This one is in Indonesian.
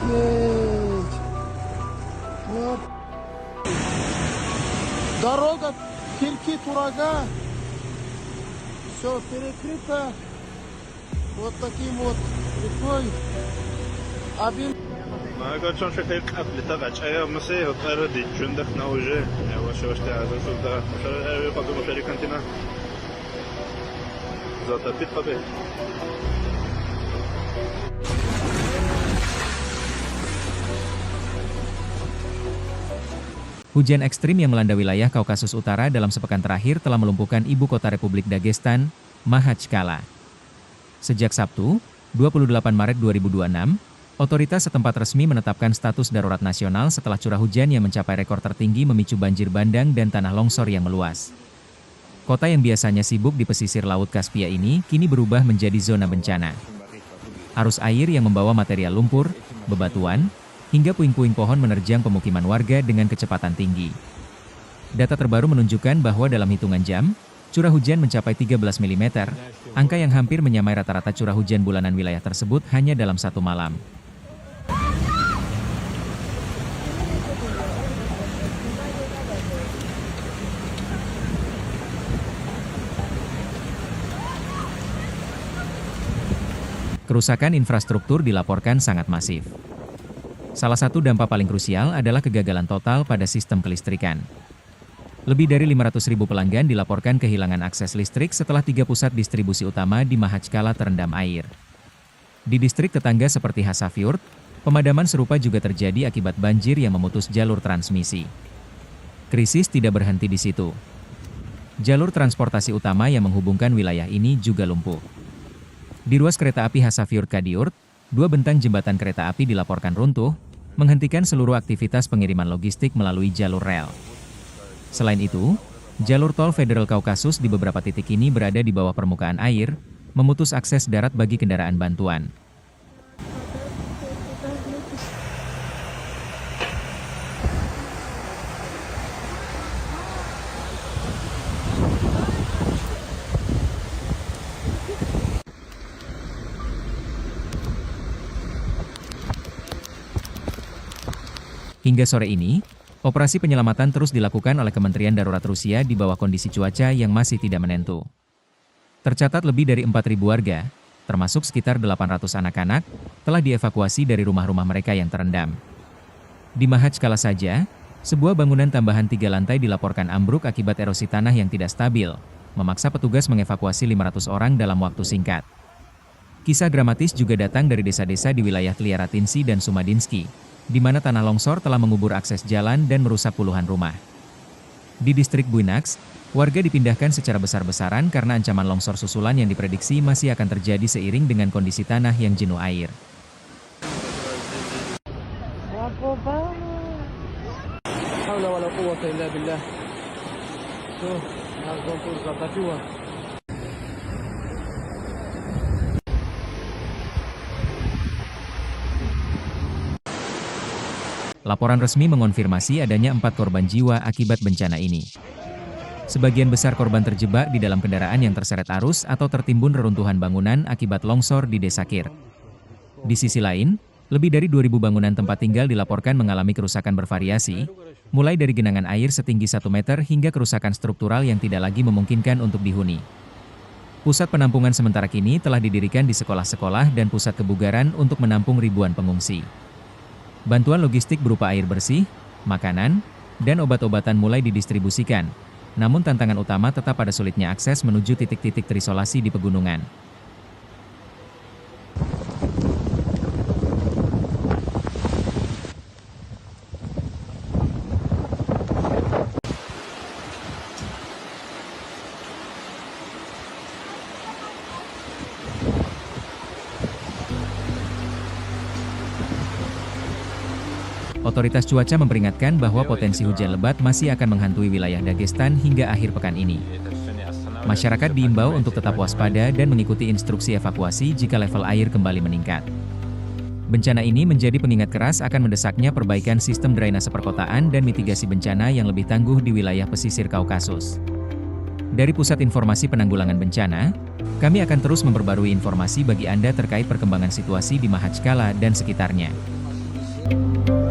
Офигеть! Вот. Дорога Кирки-Турага. Все перекрыто вот таким вот рекой. Один. ما قلتش خير قبل تبع شيء مسيح وقرر جندك نوجه وش وش تعال سودا مش قبل مشاركة انتنا ذات في قبل. Hujan ekstrim yang melanda wilayah Kaukasus Utara dalam sepekan terakhir telah melumpuhkan ibu kota Republik Dagestan, Makhachkala. Sejak Sabtu, 28 Maret 2026, otoritas setempat resmi menetapkan status darurat nasional setelah curah hujan yang mencapai rekor tertinggi memicu banjir bandang dan tanah longsor yang meluas. Kota yang biasanya sibuk di pesisir Laut Kaspia ini kini berubah menjadi zona bencana. Arus air yang membawa material lumpur, bebatuan, hingga puing-puing pohon menerjang pemukiman warga dengan kecepatan tinggi. Data terbaru menunjukkan bahwa dalam hitungan jam, curah hujan mencapai 13 mm, angka yang hampir menyamai rata-rata curah hujan bulanan wilayah tersebut hanya dalam satu malam. Kerusakan infrastruktur dilaporkan sangat masif. Salah satu dampak paling krusial adalah kegagalan total pada sistem kelistrikan. Lebih dari 500.000 pelanggan dilaporkan kehilangan akses listrik setelah 3 pusat distribusi utama di Makhachkala terendam air. Di distrik tetangga seperti Hasafjord, pemadaman serupa juga terjadi akibat banjir yang memutus jalur transmisi. Krisis tidak berhenti di situ. Jalur transportasi utama yang menghubungkan wilayah ini juga lumpuh. Di ruas kereta api Hasafjord-Kadiord, 2 bentang jembatan kereta api dilaporkan runtuh, menghentikan seluruh aktivitas pengiriman logistik melalui jalur rel. Selain itu, jalur tol Federal Kaukasus di beberapa titik ini berada di bawah permukaan air, memutus akses darat bagi kendaraan bantuan. Hingga sore ini, operasi penyelamatan terus dilakukan oleh Kementerian Darurat Rusia di bawah kondisi cuaca yang masih tidak menentu. Tercatat lebih dari 4.000 warga, termasuk sekitar 800 anak-anak, telah dievakuasi dari rumah-rumah mereka yang terendam. Di Makhachkala saja, sebuah bangunan tambahan 3 lantai dilaporkan ambruk akibat erosi tanah yang tidak stabil, memaksa petugas mengevakuasi 500 orang dalam waktu singkat. Kisah dramatis juga datang dari desa-desa di wilayah Tliaratinsi dan Sumadinski, di mana tanah longsor telah mengubur akses jalan dan merusak puluhan rumah. Di distrik Buinax, warga dipindahkan secara besar-besaran karena ancaman longsor susulan yang diprediksi masih akan terjadi seiring dengan kondisi tanah yang jenuh air. Laporan resmi mengonfirmasi adanya 4 korban jiwa akibat bencana ini. Sebagian besar korban terjebak di dalam kendaraan yang terseret arus atau tertimbun reruntuhan bangunan akibat longsor di Desa Kir. Di sisi lain, lebih dari 2.000 bangunan tempat tinggal dilaporkan mengalami kerusakan bervariasi, mulai dari genangan air setinggi 1 meter hingga kerusakan struktural yang tidak lagi memungkinkan untuk dihuni. Pusat penampungan sementara kini telah didirikan di sekolah-sekolah dan pusat kebugaran untuk menampung ribuan pengungsi. Bantuan logistik berupa air bersih, makanan, dan obat-obatan mulai didistribusikan, namun tantangan utama tetap pada sulitnya akses menuju titik-titik terisolasi di pegunungan. Otoritas cuaca memperingatkan bahwa potensi hujan lebat masih akan menghantui wilayah Dagestan hingga akhir pekan ini. Masyarakat diimbau untuk tetap waspada dan mengikuti instruksi evakuasi jika level air kembali meningkat. Bencana ini menjadi pengingat keras akan mendesaknya perbaikan sistem drainase perkotaan dan mitigasi bencana yang lebih tangguh di wilayah pesisir Kaukasus. Dari Pusat Informasi Penanggulangan Bencana, kami akan terus memperbarui informasi bagi Anda terkait perkembangan situasi di Makhachkala dan sekitarnya. Да.